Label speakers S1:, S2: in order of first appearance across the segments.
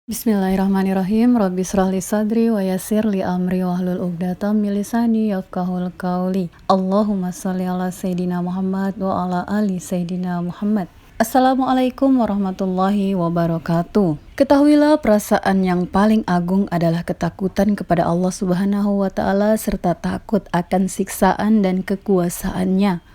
S1: Bismillahirrahmanirrahim. Rabbi shrah li sadri wa yassir li amri wahlul 'uqdatam min lisani yafqahul qawli. Allahumma shalli ala sayidina Muhammad wa ala ali sayidina Muhammad. Assalamualaikum warahmatullahi wabarakatuh. Ketahuilah, perasaan yang paling agung adalah ketakutan kepada Allah Subhanahu wa taala serta takut akan siksaan dan kekuasaannya.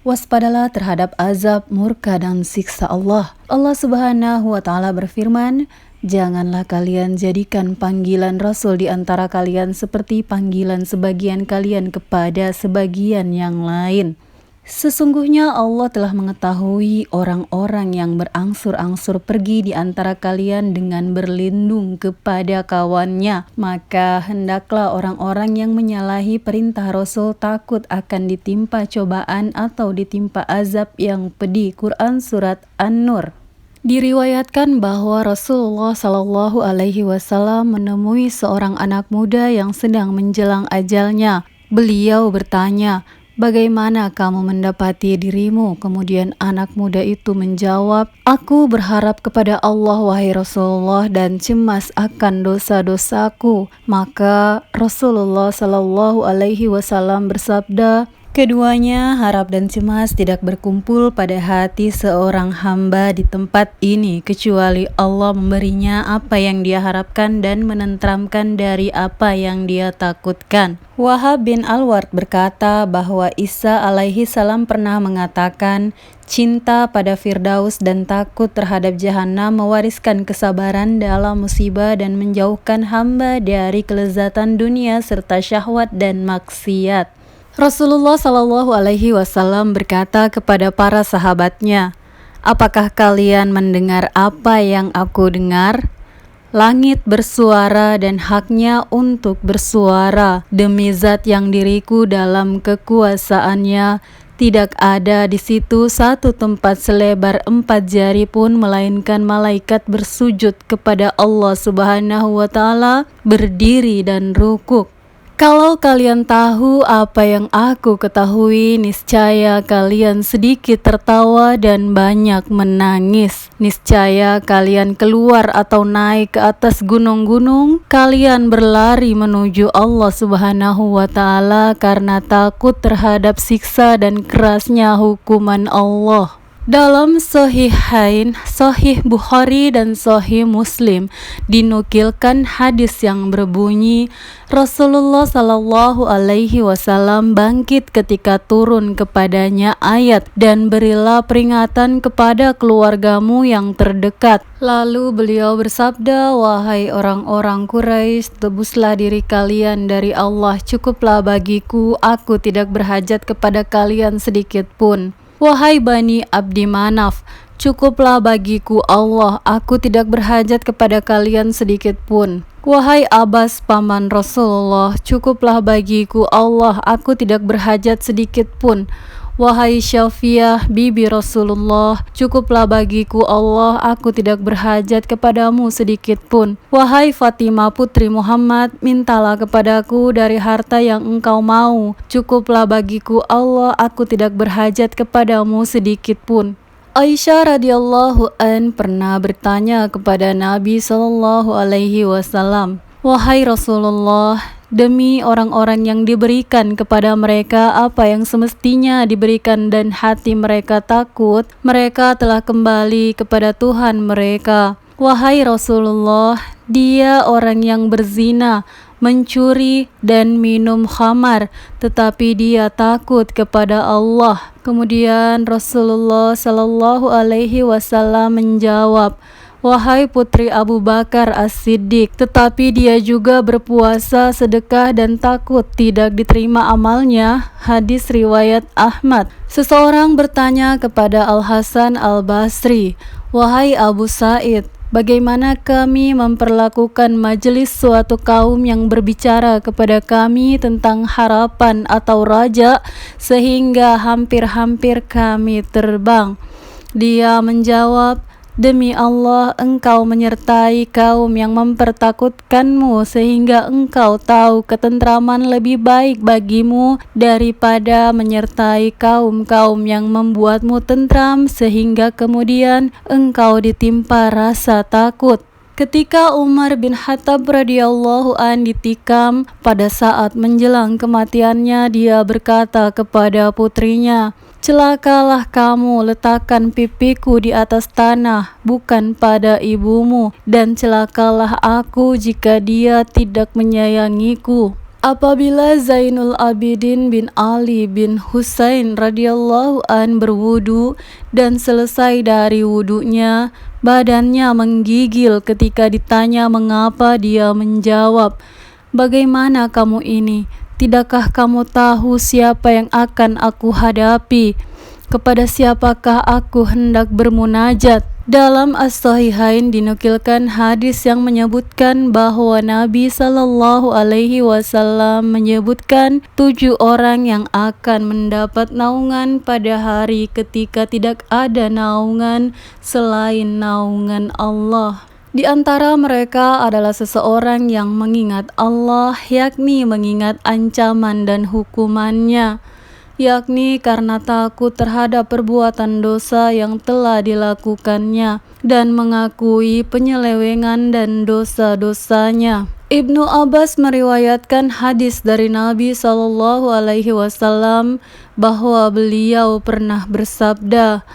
S1: Waspadalah terhadap azab, murka, dan siksa Allah. Allah Subhanahu wa taala berfirman, "Janganlah kalian jadikan panggilan Rasul di antara kalian seperti panggilan sebagian kalian kepada sebagian yang lain. Sesungguhnya Allah telah mengetahui orang-orang yang berangsur-angsur pergi di antara kalian dengan berlindung kepada kawannya. Maka hendaklah orang-orang yang menyalahi perintah Rasul takut akan ditimpa cobaan atau ditimpa azab yang pedih." Quran Surat An-Nur. Diriwayatkan bahwa Rasulullah Shallallahu Alaihi Wasallam menemui seorang anak muda yang sedang menjelang ajalnya. Beliau bertanya, "Bagaimana kamu mendapati dirimu?" Kemudian anak muda itu menjawab, "Aku berharap kepada Allah, wahai Rasulullah, dan cemas akan dosa-dosaku." Maka Rasulullah Shallallahu Alaihi Wasallam bersabda, "Keduanya, harap dan cemas, tidak berkumpul pada hati seorang hamba di tempat ini, kecuali Allah memberinya apa yang dia harapkan dan menenteramkan dari apa yang dia takutkan." Wahab bin Al-Ward berkata bahwa Isa alaihi salam pernah mengatakan, "Cinta pada Firdaus dan takut terhadap Jahannam mewariskan kesabaran dalam musibah dan menjauhkan hamba dari kelezatan dunia serta syahwat dan maksiat." Rasulullah Shallallahu Alaihi Wasallam berkata kepada para sahabatnya, "Apakah kalian mendengar apa yang aku dengar? Langit bersuara dan haknya untuk bersuara. Demi zat yang diriku dalam kekuasaannya, tidak ada di situ satu tempat selebar 4 jari pun melainkan malaikat bersujud kepada Allah Subhanahu wa taala, berdiri dan rukuk. Kalau kalian tahu apa yang aku ketahui, niscaya kalian sedikit tertawa dan banyak menangis. Niscaya kalian keluar atau naik ke atas gunung-gunung, kalian berlari menuju Allah Subhanahu wa taala karena takut terhadap siksa dan kerasnya hukuman Allah." Dalam Sahihain, Sahih Bukhari dan Sahih Muslim dinukilkan hadis yang berbunyi, Rasulullah Shallallahu Alaihi Wasallam bangkit ketika turun kepadanya ayat, "Dan berilah peringatan kepada keluargamu yang terdekat." Lalu beliau bersabda, "Wahai orang-orang Quraisy, tebuslah diri kalian dari Allah. Cukuplah bagiku, aku tidak berhajat kepada kalian sedikit pun. Wahai Bani Abdi Manaf, cukuplah bagiku Allah, aku tidak berhajat kepada kalian sedikit pun. Wahai Abbas paman Rasulullah, cukuplah bagiku Allah, aku tidak berhajat sedikit pun. Wahai Syafiyah bibi Rasulullah, cukuplah bagiku Allah, aku tidak berhajat kepadamu sedikit pun. Wahai Fatimah putri Muhammad, mintalah kepadaku dari harta yang engkau mau. Cukuplah bagiku Allah, aku tidak berhajat kepadamu sedikit pun." Aisyah radhiyallahu an pernah bertanya kepada Nabi Shallallahu Alaihi Wasallam, "Wahai Rasulullah, demi orang-orang yang diberikan kepada mereka apa yang semestinya diberikan dan hati mereka takut, mereka telah kembali kepada Tuhan mereka. Wahai Rasulullah, dia orang yang berzina, mencuri dan minum khamar, tetapi dia takut kepada Allah." Kemudian Rasulullah Shallallahu Alaihi Wasallam menjawab, "Wahai putri Abu Bakar As-Siddiq, tetapi dia juga berpuasa, sedekah dan takut tidak diterima amalnya." Hadis riwayat Ahmad. Seseorang bertanya kepada Al-Hasan Al-Basri, "Wahai Abu Sa'id, bagaimana kami memperlakukan majelis suatu kaum yang berbicara kepada kami tentang harapan atau raja sehingga hampir-hampir kami terbang?" Dia menjawab, "Demi Allah, engkau menyertai kaum yang mempertakutkanmu sehingga engkau tahu ketentraman lebih baik bagimu daripada menyertai kaum-kaum yang membuatmu tentram sehingga kemudian engkau ditimpa rasa takut." Ketika Umar bin Khattab radhiyallahu an ditikam pada saat menjelang kematiannya, dia berkata kepada putrinya, "Celakalah kamu, letakkan pipiku di atas tanah, bukan pada ibumu, dan celakalah aku jika dia tidak menyayangiku." Apabila Zainul Abidin bin Ali bin Husain radhiyallahu an berwudu dan selesai dari wudunya, badannya menggigil ketika ditanya mengapa. Dia menjawab, "Bagaimana kamu ini? Tidakkah kamu tahu siapa yang akan aku hadapi? Kepada siapakah aku hendak bermunajat?" Dalam As-Sahihain dinukilkan hadis yang menyebutkan bahwa Nabi Shallallahu Alaihi Wasallam menyebutkan 7 orang yang akan mendapat naungan pada hari ketika tidak ada naungan selain naungan Allah. Di antara mereka adalah seseorang yang mengingat Allah, yakni mengingat ancaman dan hukumannya, yakni karena takut terhadap perbuatan dosa yang telah dilakukannya dan mengakui penyelewengan dan dosa-dosanya. Ibnu Abbas meriwayatkan hadis dari Nabi Shallallahu Alaihi Wasallam bahwa beliau pernah bersabda,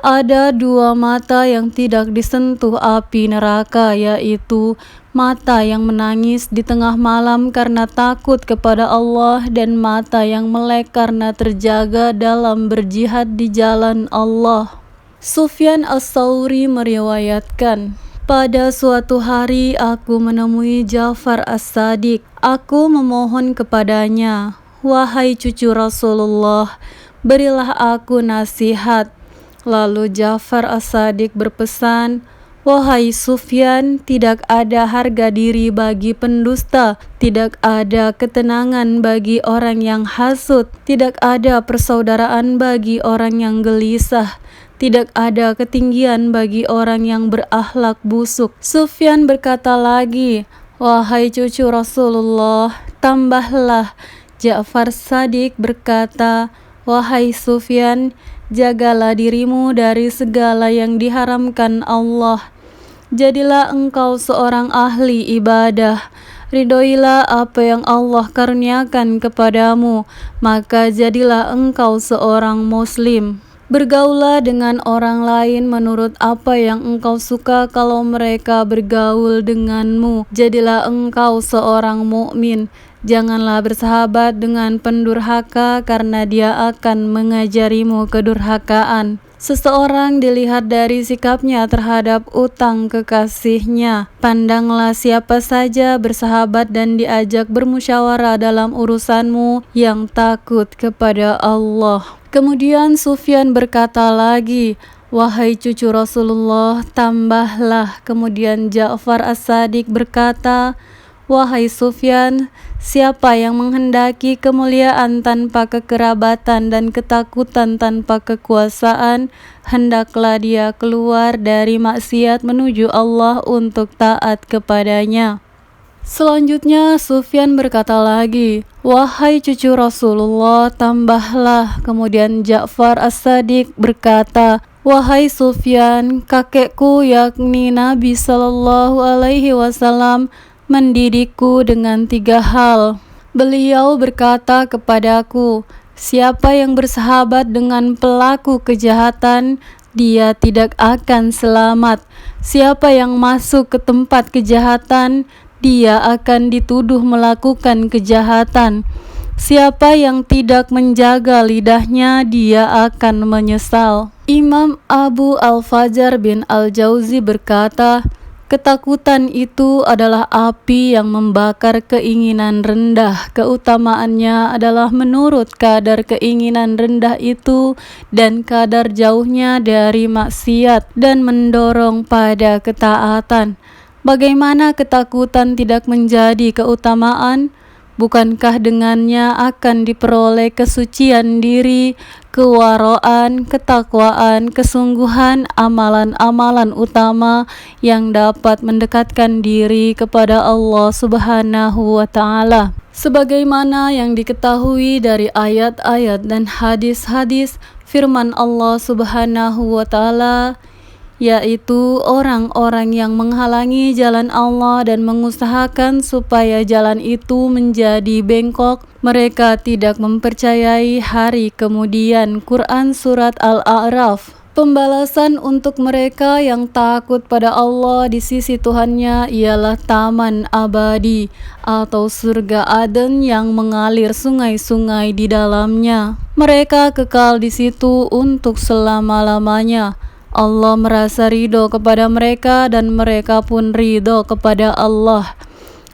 S1: "Ada 2 mata yang tidak disentuh api neraka, yaitu mata yang menangis di tengah malam karena takut kepada Allah dan mata yang melek karena terjaga dalam berjihad di jalan Allah." Sufyan Ats-Tsauri meriwayatkan, "Pada suatu hari aku menemui Ja'far As-Shadiq. Aku memohon kepadanya, 'Wahai cucu Rasulullah, berilah aku nasihat.' Lalu Ja'far As-Shadiq berpesan, 'Wahai Sufyan, tidak ada harga diri bagi pendusta, tidak ada ketenangan bagi orang yang hasud, tidak ada persaudaraan bagi orang yang gelisah, tidak ada ketinggian bagi orang yang berakhlak busuk.' Sufyan berkata lagi, 'Wahai cucu Rasulullah, tambahlah.' Ja'far Shadiq berkata, 'Wahai Sufyan, jagalah dirimu dari segala yang diharamkan Allah. Jadilah engkau seorang ahli ibadah. Ridhoilah apa yang Allah karuniakan kepadamu, maka jadilah engkau seorang muslim. Bergaulah dengan orang lain menurut apa yang engkau suka kalau mereka bergaul denganmu. Jadilah engkau seorang mukmin. Janganlah bersahabat dengan pendurhaka karena dia akan mengajarimu kedurhakaan. Seseorang dilihat dari sikapnya terhadap utang kekasihnya. Pandanglah siapa saja bersahabat dan diajak bermusyawarah dalam urusanmu yang takut kepada Allah." Kemudian Sufyan berkata lagi, "Wahai cucu Rasulullah, tambahlah." Kemudian Ja'far As-Shadiq berkata, "Wahai Sufyan, siapa yang menghendaki kemuliaan tanpa kekerabatan dan ketakutan tanpa kekuasaan, hendaklah dia keluar dari maksiat menuju Allah untuk taat kepadanya." Selanjutnya Sufyan berkata lagi, "Wahai cucu Rasulullah, tambahlah." Kemudian Ja'far As-Shadiq berkata, "Wahai Sufyan, kakekku yakni Nabi Shallallahu Alaihi Wasallam mendidikku dengan 3 hal. Beliau berkata kepadaku, siapa yang bersahabat dengan pelaku kejahatan, dia tidak akan selamat. Siapa yang masuk ke tempat kejahatan, dia akan dituduh melakukan kejahatan. Siapa yang tidak menjaga lidahnya, dia akan menyesal." Imam Abu Al-Fajr bin Al-Jauzi berkata, "Ketakutan itu adalah api yang membakar keinginan rendah. Keutamaannya adalah menurut kadar keinginan rendah itu dan kadar jauhnya dari maksiat dan mendorong pada ketaatan. Bagaimana ketakutan tidak menjadi keutamaan? Bukankah dengannya akan diperoleh kesucian diri, kewaraan, ketakwaan, kesungguhan, amalan-amalan utama yang dapat mendekatkan diri kepada Allah Subhanahu wa Ta'ala. Sebagaimana yang diketahui dari ayat-ayat dan hadis-hadis firman Allah Subhanahu wa Ta'ala, yaitu orang-orang yang menghalangi jalan Allah dan mengusahakan supaya jalan itu menjadi bengkok. Mereka tidak mempercayai hari kemudian. Quran Surat Al-A'raf. Pembalasan untuk mereka yang takut pada Allah di sisi Tuhannya ialah taman abadi atau surga Aden yang mengalir sungai-sungai di dalamnya. Mereka kekal di situ untuk selama-lamanya. Allah merasa ridho kepada mereka dan mereka pun ridho kepada Allah.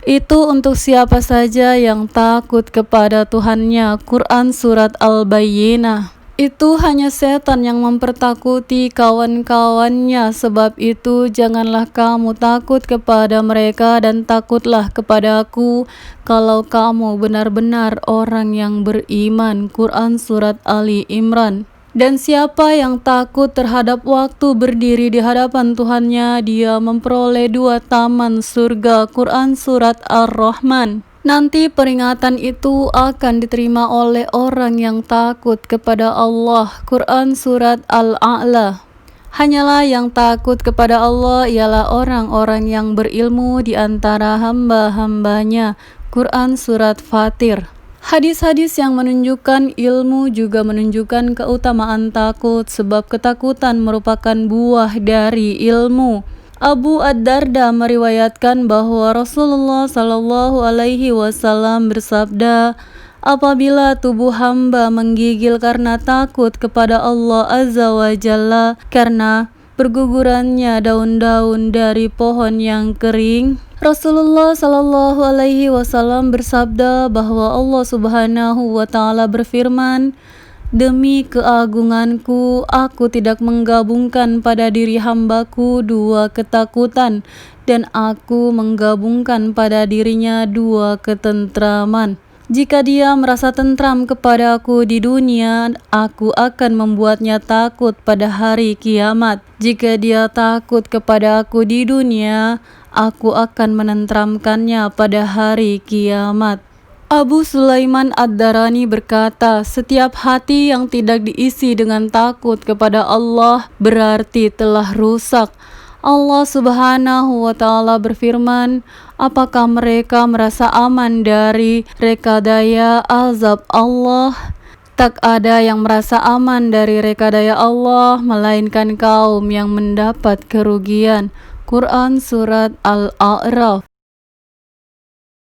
S1: Itu untuk siapa saja yang takut kepada Tuhannya. Quran Surat Al-Bayyinah. Itu hanya setan yang mempertakuti kawan-kawannya. Sebab itu janganlah kamu takut kepada mereka dan takutlah kepada Aku kalau kamu benar-benar orang yang beriman. Quran Surat Ali Imran. Dan siapa yang takut terhadap waktu berdiri di hadapan Tuhannya, dia memperoleh 2 taman surga. Quran Surat Ar-Rahman. Nanti peringatan itu akan diterima oleh orang yang takut kepada Allah. Quran Surat Al-A'la. Hanyalah yang takut kepada Allah ialah orang-orang yang berilmu di antara hamba-hambanya. Quran Surat Fatir. Hadis-hadis yang menunjukkan ilmu juga menunjukkan keutamaan takut, sebab ketakutan merupakan buah dari ilmu. Abu Ad-Darda meriwayatkan bahwa Rasulullah Shallallahu Alaihi Wasallam bersabda, apabila tubuh hamba menggigil karena takut kepada Allah Azza wa Jalla, karena bergugurannya daun-daun dari pohon yang kering, Rasulullah Shallallahu Alaihi Wasallam bersabda bahwa Allah Subhanahu wa Ta'ala berfirman, demi keagunganku, aku tidak menggabungkan pada diri hambaku 2 ketakutan, dan aku menggabungkan pada dirinya 2 ketentraman. Jika dia merasa tentram kepadaku di dunia, aku akan membuatnya takut pada hari kiamat. Jika dia takut kepada aku di dunia, aku akan menentramkannya pada hari kiamat. Abu Sulaiman Ad-Darani berkata, setiap hati yang tidak diisi dengan takut kepada Allah berarti telah rusak. Allah Subhanahu wa Ta'ala berfirman, apakah mereka merasa aman dari rekadaya azab Allah? Tak ada yang merasa aman dari rekadaya Allah melainkan kaum yang mendapat kerugian. Quran Surat Al-A'raf.